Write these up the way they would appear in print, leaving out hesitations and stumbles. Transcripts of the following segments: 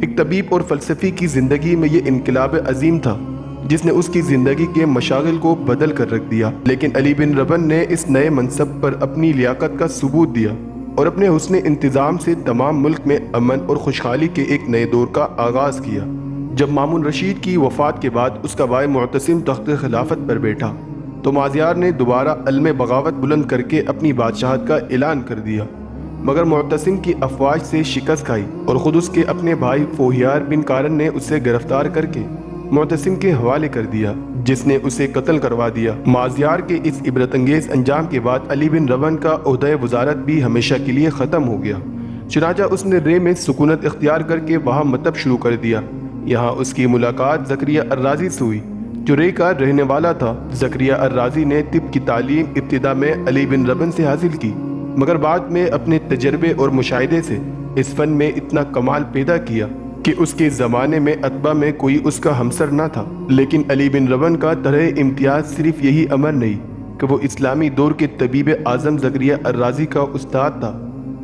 ایک طبیب اور فلسفی کی زندگی میں یہ انقلاب عظیم تھا جس نے اس کی زندگی کے مشاغل کو بدل کر رکھ دیا، لیکن علی بن ربن نے اس نئے منصب پر اپنی لیاقت کا ثبوت دیا اور اپنے حسن انتظام سے تمام ملک میں امن اور خوشحالی کے ایک نئے دور کا آغاز کیا۔ جب مامون رشید کی وفات کے بعد اس کا بھائی معتصم تخت خلافت پر بیٹھا تو مازیار نے دوبارہ علم بغاوت بلند کر کے اپنی بادشاہت کا اعلان کر دیا، مگر معتصم کی افواج سے شکست کھائی اور خود اس کے اپنے بھائی فوہیار بن کارن نے اسے گرفتار کر کے معتصم کے حوالے کر دیا، جس نے اسے قتل کروا دیا۔ مازیار کے اس عبرت انگیز انجام کے بعد علی بن ربن کا عہدہ وزارت بھی ہمیشہ کے لیے ختم ہو گیا، چنانچہ اس نے رے میں سکونت اختیار کر کے وہاں مطب شروع کر دیا۔ یہاں اس کی ملاقات زکریا الرازی سے ہوئی جو رے کا رہنے والا تھا۔ زکریا الرازی نے طب کی تعلیم ابتدا میں علی بن ربن سے حاصل کی، مگر بعد میں اپنے تجربے اور مشاہدے سے اس فن میں اتنا کمال پیدا کیا کہ اس کے زمانے میں اتباع میں کوئی اس کا ہمسر نہ تھا۔ لیکن علی بن ربن کا طرح امتیاز صرف یہی امر نہیں کہ وہ اسلامی دور کے طبیب اعظم زکریا الرازی کا استاد تھا،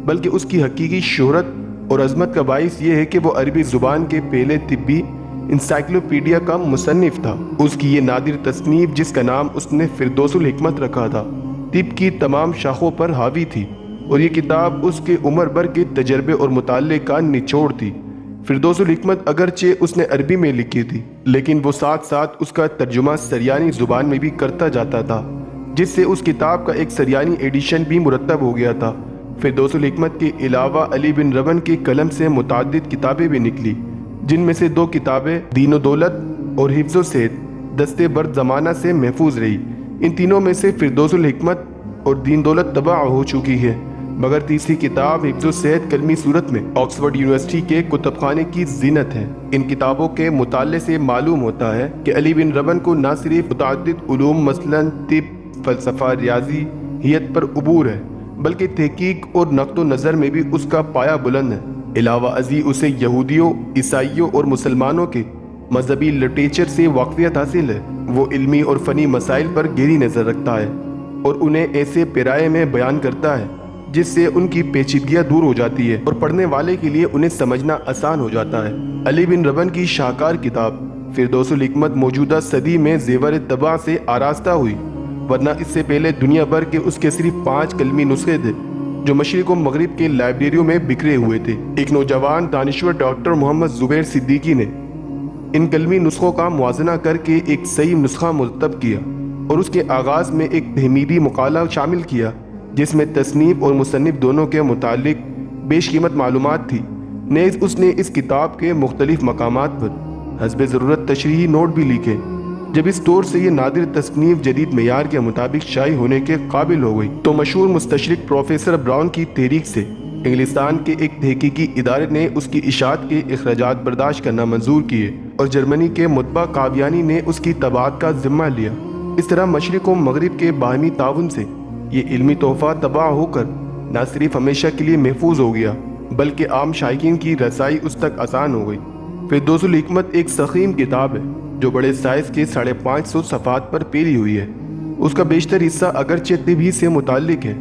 بلکہ اس کی حقیقی شہرت اور عظمت کا باعث یہ ہے کہ وہ عربی زبان کے پہلے طبی انسائکلوپیڈیا کا مصنف تھا۔ اس کی یہ نادر تصنیف، جس کا نام اس نے فردوس الحکمت رکھا تھا، طب کی تمام شاخوں پر حاوی تھی، اور یہ کتاب اس کے عمر بھر کے تجربے اور مطالعے کا نچوڑ تھی۔ فردوس الحکمت اگرچہ اس نے عربی میں لکھی تھی، لیکن وہ ساتھ ساتھ اس کا ترجمہ سریانی زبان میں بھی کرتا جاتا تھا، جس سے اس کتاب کا ایک سریانی ایڈیشن بھی مرتب ہو گیا تھا۔ فردوس الحکمت کے علاوہ علی بن ربن کے قلم سے متعدد کتابیں بھی نکلی، جن میں سے 2 کتابیں دین و دولت اور حفظ و صحت دستے برد زمانہ سے محفوظ رہی۔ ان تینوں میں سے فردوس الحکمت اور دین دولت طبع ہو چکی ہے، مگر تیسری کتاب حفظ و صحت کلمی صورت میں آکسفورڈ یونیورسٹی کے کتب خانے کی زینت ہے۔ ان کتابوں کے مطالعے سے معلوم ہوتا ہے کہ علی بن ربن کو نہ صرف متعدد علوم مثلاً طب، فلسفہ، ریاضیات پر عبور ہے، بلکہ تحقیق اور نقد و نظر میں بھی اس کا پایہ بلند ہے۔ علاوہ ازیں اسے یہودیوں، عیسائیوں اور مسلمانوں کے مذہبی لٹریچر سے واقفیت حاصل ہے۔ وہ علمی اور فنی مسائل پر گہری نظر رکھتا ہے اور انہیں ایسے پیرائے میں بیان کرتا ہے جس سے ان کی پیچیدگیاں دور ہو جاتی ہے اور پڑھنے والے کے لیے انہیں سمجھنا آسان ہو جاتا ہے۔ علی بن ربن کی شاہکار کتاب فردوس الحکمت موجودہ صدی میں زیور طبع سے آراستہ ہوئی، ورنہ اس سے پہلے دنیا بھر کے اس کے صرف 5 کلمی نسخے تھے جو مشرق و مغرب کے لائبریریوں میں بکھرے ہوئے تھے۔ ایک نوجوان دانشور ڈاکٹر محمد زبیر صدیقی نے ان کلمی نسخوں کا موازنہ کر کے ایک صحیح نسخہ مرتب کیا اور اس کے آغاز میں ایک تحمیدی مقالہ شامل کیا جس میں تصنیف اور مصنف دونوں کے متعلق بیش قیمت معلومات تھی۔ نیز اس نے اس کتاب کے مختلف مقامات پر حسب ضرورت تشریحی نوٹ بھی لکھے۔ جب اس طور سے یہ نادر تصنیف جدید معیار کے مطابق شائع ہونے کے قابل ہو گئی تو مشہور مستشرق پروفیسر براؤن کی تحریک سے انگلستان کے ایک تحقیقی ادارے نے اس کی اشاعت کے اخراجات برداشت کرنا منظور کیے اور جرمنی کے مطبع قاویانی نے اس کی طباعت کا ذمہ لیا۔ اس طرح مشرق و مغرب کے باہمی تعاون سے یہ علمی تحفہ طبع ہو کر نہ صرف ہمیشہ کے لیے محفوظ ہو گیا بلکہ عام شائقین کی رسائی اس تک آسان ہو گئی۔ فردوس الحکمت ایک ضخیم کتاب ہے جو بڑے سائز کے 550 صفحات پر پھیلی ہوئی ہے۔ اس کا بیشتر حصہ اگرچہ طب ہی سے متعلق ہے،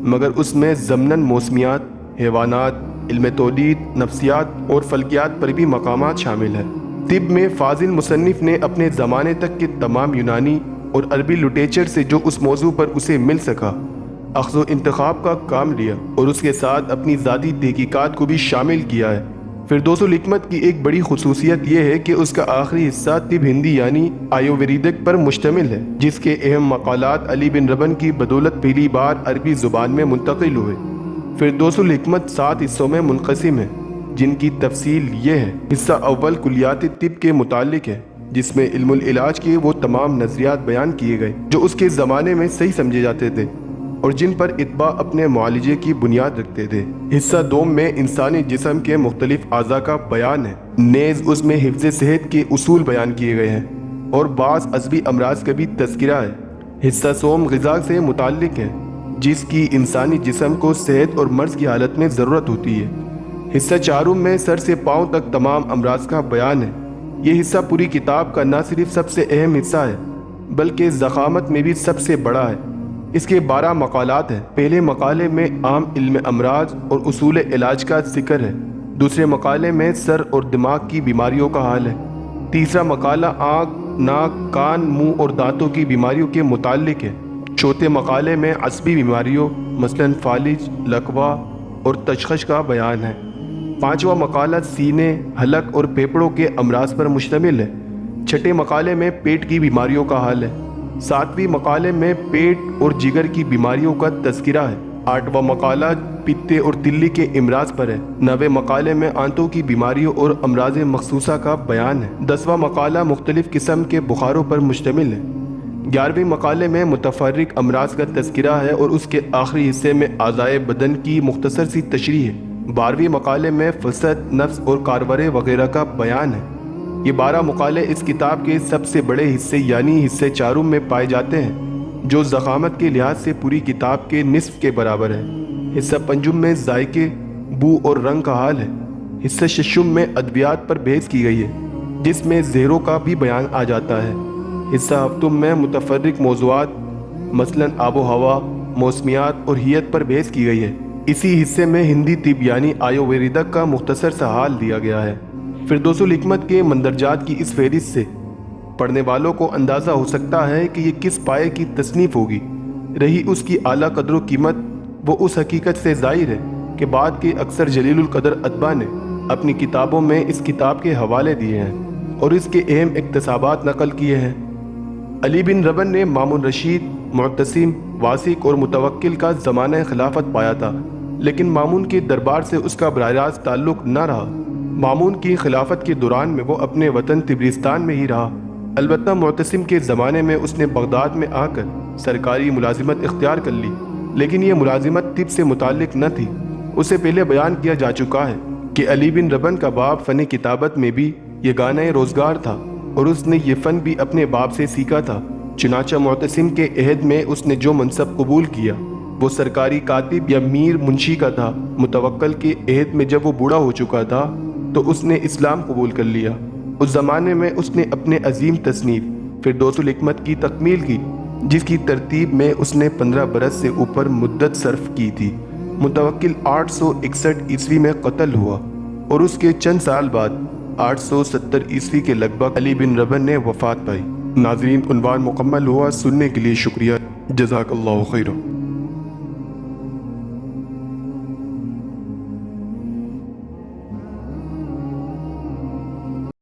مگر اس میں ضمناً موسمیات، حیوانات، علم تولید، نفسیات اور فلکیات پر بھی مقامات شامل ہیں۔ طب میں فاضل مصنف نے اپنے زمانے تک کے تمام یونانی اور عربی لٹریچر سے جو اس موضوع پر اسے مل سکا اخذ و انتخاب کا کام لیا اور اس کے ساتھ اپنی ذاتی تحقیقات کو بھی شامل کیا ہے۔ فردوس الحکمت کی ایک بڑی خصوصیت یہ ہے کہ اس کا آخری حصہ طب ہندی یعنی آیورویدک پر مشتمل ہے، جس کے اہم مقالات علی بن ربن کی بدولت پہلی بار عربی زبان میں منتقل ہوئے۔ فردوس الحکمت 7 حصوں میں منقسم ہے، جن کی تفصیل یہ ہے۔ حصہ اول کلیات طب کے متعلق ہے، جس میں علم العلاج کے وہ تمام نظریات بیان کیے گئے جو اس کے زمانے میں صحیح سمجھے جاتے تھے اور جن پر اتباع اپنے معالجے کی بنیاد رکھتے تھے۔ حصہ دوم میں انسانی جسم کے مختلف اعضاء کا بیان ہے، نیز اس میں حفظ صحت کے اصول بیان کیے گئے ہیں اور بعض عصبی امراض کا بھی تذکرہ ہے۔ حصہ سوم غذا سے متعلق ہے، جس کی انسانی جسم کو صحت اور مرض کی حالت میں ضرورت ہوتی ہے۔ حصہ چارم میں سر سے پاؤں تک تمام امراض کا بیان ہے۔ یہ حصہ پوری کتاب کا نہ صرف سب سے اہم حصہ ہے بلکہ ضخامت میں بھی سب سے بڑا ہے۔ اس کے 12 مقالات ہیں۔ پہلے مقالے میں عام علم امراض اور اصول علاج کا ذکر ہے، دوسرے مقالے میں سر اور دماغ کی بیماریوں کا حال ہے۔ تیسرا مقالہ آنکھ، ناک، کان، منہ اور دانتوں کی بیماریوں کے متعلق ہے۔ چوتھے مقالے میں عصبی بیماریوں مثلاً فالج، لکوہ اور تشخیص کا بیان ہے۔ پانچواں مقالہ سینے، حلق اور پھیپھڑوں کے امراض پر مشتمل ہے۔ چھٹے مقالے میں پیٹ کی بیماریوں کا حل ہے۔ ساتویں مقالے میں پیٹ اور جگر کی بیماریوں کا تذکرہ ہے۔ آٹھواں مقالہ پتے اور تلی کے امراض پر ہے۔ نویں مقالے میں آنتوں کی بیماریوں اور امراض مخصوصہ کا بیان ہے۔ 10واں مقالہ مختلف قسم کے بخاروں پر مشتمل ہے۔ 11ویں مقالے میں متفرق امراض کا تذکرہ ہے اور اس کے آخری حصے میں اعضائے بدن کی مختصر سی تشریح ہے۔ 12ویں مقالے میں فسد، نفس اور کارورے وغیرہ کا بیان ہے۔ یہ 12 مقالے اس کتاب کے سب سے بڑے حصے یعنی حصے چارم میں پائے جاتے ہیں، جو ضخامت کے لحاظ سے پوری کتاب کے نصف کے برابر ہے۔ حصہ پنجم میں ذائقے، بو اور رنگ کا حال ہے۔ حصہ ششم میں ادویات پر بحث کی گئی ہے، جس میں زہروں کا بھی بیان آ جاتا ہے۔ حصہ ہفتم میں متفرق موضوعات مثلاً آب و ہوا، موسمیات اور حیت پر بحث کی گئی ہے۔ اسی حصے میں ہندی طب یعنی آیورویدک کا مختصر سا حال دیا گیا ہے۔ فردوس الحکمت کے مندرجات کی اس فہرست سے پڑھنے والوں کو اندازہ ہو سکتا ہے کہ یہ کس پائے کی تصنیف ہوگی۔ رہی اس کی اعلیٰ قدر و قیمت، وہ اس حقیقت سے ظاہر ہے کہ بعد کے اکثر جلیل القدر ادبا نے اپنی کتابوں میں اس کتاب کے حوالے دیے ہیں اور اس کے اہم اقتباسات نقل کیے ہیں۔ علی بن ربن نے مامون رشید، معتصم، واسق اور متوکل کا زمانہ خلافت پایا تھا، لیکن مامون کے دربار سے اس کا براہ راست تعلق نہ رہا۔ مامون کی خلافت کے دوران میں وہ اپنے وطن تبرستان میں ہی رہا۔ البتہ معتصم کے زمانے میں اس نے بغداد میں آ کر سرکاری ملازمت اختیار کر لی، لیکن یہ ملازمت طب سے متعلق نہ تھی۔ اسے پہلے بیان کیا جا چکا ہے کہ علی بن ربن کا باپ فن کتابت میں بھی یگانہ روزگار تھا اور اس نے یہ فن بھی اپنے باپ سے سیکھا تھا۔ چنانچہ معتصم کے عہد میں اس نے جو منصب قبول کیا وہ سرکاری کاتب یا میر منشی کا تھا۔ متوکل کے عہد میں جب وہ بوڑھا ہو چکا تھا تو اس نے اسلام قبول کر لیا۔ اس زمانے میں اس نے اپنے عظیم تصنیف فردوس الحکمت کی تکمیل کی، جس کی ترتیب میں اس نے 15 برس سے اوپر مدت صرف کی تھی۔ متوکل 861 عیسوی میں قتل ہوا اور اس کے چند سال بعد 870 عیسوی کے لگ بھگ علی بن ربن نے وفات پائی۔ ناظرین، عنوان مکمل ہوا۔ سننے کے لیے شکریہ۔ جزاک اللہ خیرہ۔